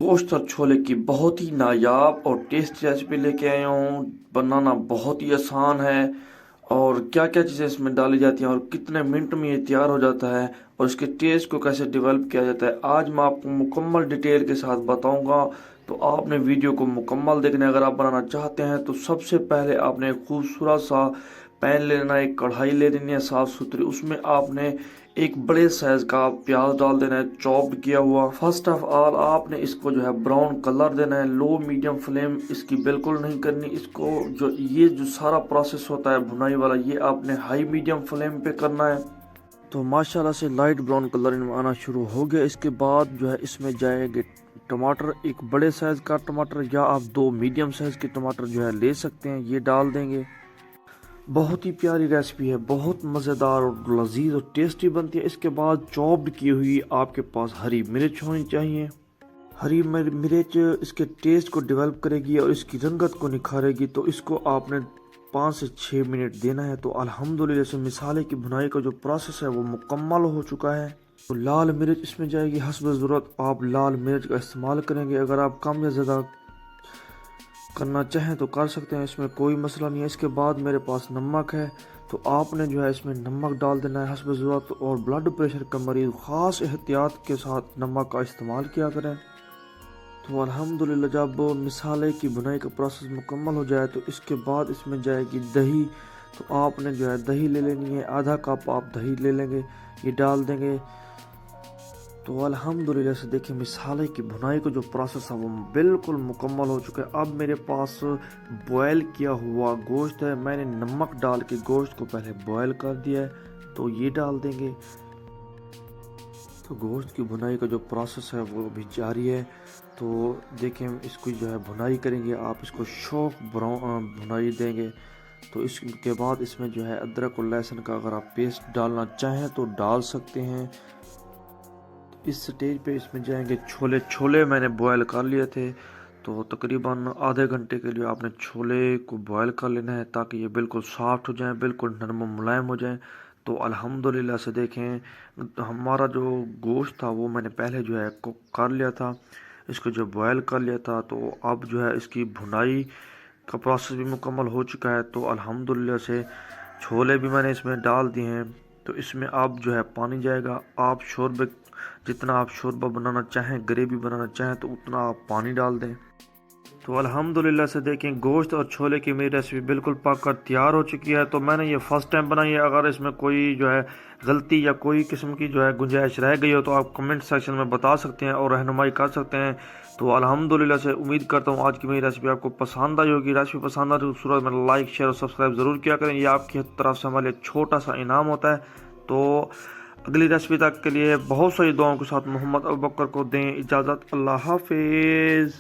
गोश्त और छोले की बहुत ही नायाब और टेस्टी रेसिपी लेके आया हूँ। बनाना बहुत ही आसान है और क्या क्या चीज़ें इसमें डाली जाती हैं और कितने मिनट में ये तैयार हो जाता है और इसके टेस्ट को कैसे डेवलप किया जाता है, आज मैं आपको मुकम्मल डिटेल के साथ बताऊंगा। तो आपने वीडियो को मुकम्मल देखना है। अगर आप बनाना चाहते हैं तो सबसे पहले आपने एक खूबसूरत सा पैन लेना है, एक कढ़ाई ले लेनी है साफ़ सुथरी। उसमें आपने एक बड़े साइज का प्याज डाल देना है, चॉप्ड किया हुआ। फर्स्ट ऑफ ऑल आपने इसको जो है ब्राउन कलर देना है। लो मीडियम फ्लेम इसकी बिल्कुल नहीं करनी। इसको जो सारा प्रोसेस होता है भुनाई वाला, ये आपने हाई मीडियम फ्लेम पे करना है। तो माशाल्लाह से लाइट ब्राउन कलर इनमें आना शुरू हो गया। इसके बाद जो है इसमें जाएंगे टमाटर। एक बड़े साइज का टमाटर या आप दो मीडियम साइज के टमाटर जो है ले सकते हैं, ये डाल देंगे। बहुत ही प्यारी रेसिपी है, बहुत मज़ेदार और लजीज और टेस्टी बनती है। इसके बाद चॉप्ड की हुई आपके पास हरी मिर्च होनी चाहिए। हरी मिर्च इसके टेस्ट को डेवलप करेगी और इसकी रंगत को निखारेगी। तो इसको आपने 5 से 6 मिनट देना है। तो अल्हम्दुलिल्लाह से मिसाले की भुनाई का जो प्रोसेस है वो मुकम्मल हो चुका है। तो लाल मिर्च इसमें जाएगी हस्ब ज़रूरत। आप लाल मिर्च का इस्तेमाल करेंगे, अगर आप कम या ज़्यादा करना चाहें तो कर सकते हैं, इसमें कोई मसला नहीं है। इसके बाद मेरे पास नमक है, तो आपने जो है इसमें नमक डाल देना है हस्ब ज़रूरत। और ब्लड प्रेशर का मरीज़ ख़ास एहतियात के साथ नमक का इस्तेमाल किया करें। तो अल्हम्दुलिल्लाह जब मिसाले की बुनाई का प्रोसेस मुकम्मल हो जाए तो इसके बाद इसमें जाएगी दही। तो आपने जो है दही ले लेनी है, आधा कप आप दही ले लेंगे, ये डाल देंगे। तो अल्हम्दुलिल्लाह से देखिए मिसाले की भुनाई का जो प्रोसेस है वो बिल्कुल मुकम्मल हो चुका है। अब मेरे पास बॉयल किया हुआ गोश्त है, मैंने नमक डाल के गोश्त को पहले बॉयल कर दिया है, तो ये डाल देंगे। तो गोश्त की भुनाई का जो प्रोसेस है वो भी जारी है। तो देखें इसको जो है भुनाई करेंगे, आप इसको शौक भुनाई देंगे। तो इसके बाद इसमें जो है अदरक और लहसुन का अगर आप पेस्ट डालना चाहें तो डाल सकते हैं। इस स्टेज पे इसमें जाएंगे छोले मैंने बॉयल कर लिए थे। तो तकरीबन आधे घंटे के लिए आपने छोले को बॉयल कर लेना है ताकि ये बिल्कुल सॉफ्ट हो जाए, बिल्कुल नरम मुलायम हो जाए। तो अल्हम्दुलिल्लाह से देखें हमारा जो गोश्त था वो मैंने पहले जो है कुक कर लिया था, इसको जो बॉयल कर लिया था। तो अब जो है इसकी भुनाई का प्रोसेस भी मुकम्मल हो चुका है। तो अल्हम्दुलिल्लाह से छोले भी मैंने इसमें डाल दिए हैं। तो इसमें अब जो है पानी जाएगा। आप शोरबे जितना आप शोरबा बनाना चाहें, ग्रेवी बनाना चाहें तो उतना आप पानी डाल दें। तो अल्हम्दुलिल्लाह से देखें गोश्त और छोले की मेरी रेसिपी बिल्कुल पक कर तैयार हो चुकी है। तो मैंने ये फर्स्ट टाइम बनाई है। अगर इसमें कोई जो है गलती या कोई किस्म की जो है गुंजाइश रह गई हो तो आप कमेंट सेक्शन में बता सकते हैं और रहनुमाई कर सकते हैं। तो अल्हम्दुलिल्लाह से उम्मीद करता हूँ आज की मेरी रेसिपी आपको पसंद आई होगी। रेसिपी पसंद आई तो सूरत में लाइक शेयर और सब्सक्राइब ज़रूर किया करें, ये आपकी तरफ से हमारे लिए छोटा सा इनाम होता है। तो अगली रेसिपी तक के लिए बहुत सारी दुआओं के साथ मोहम्मद अबू बकर को दें इजाज़त। अल्लाह हाफिज़।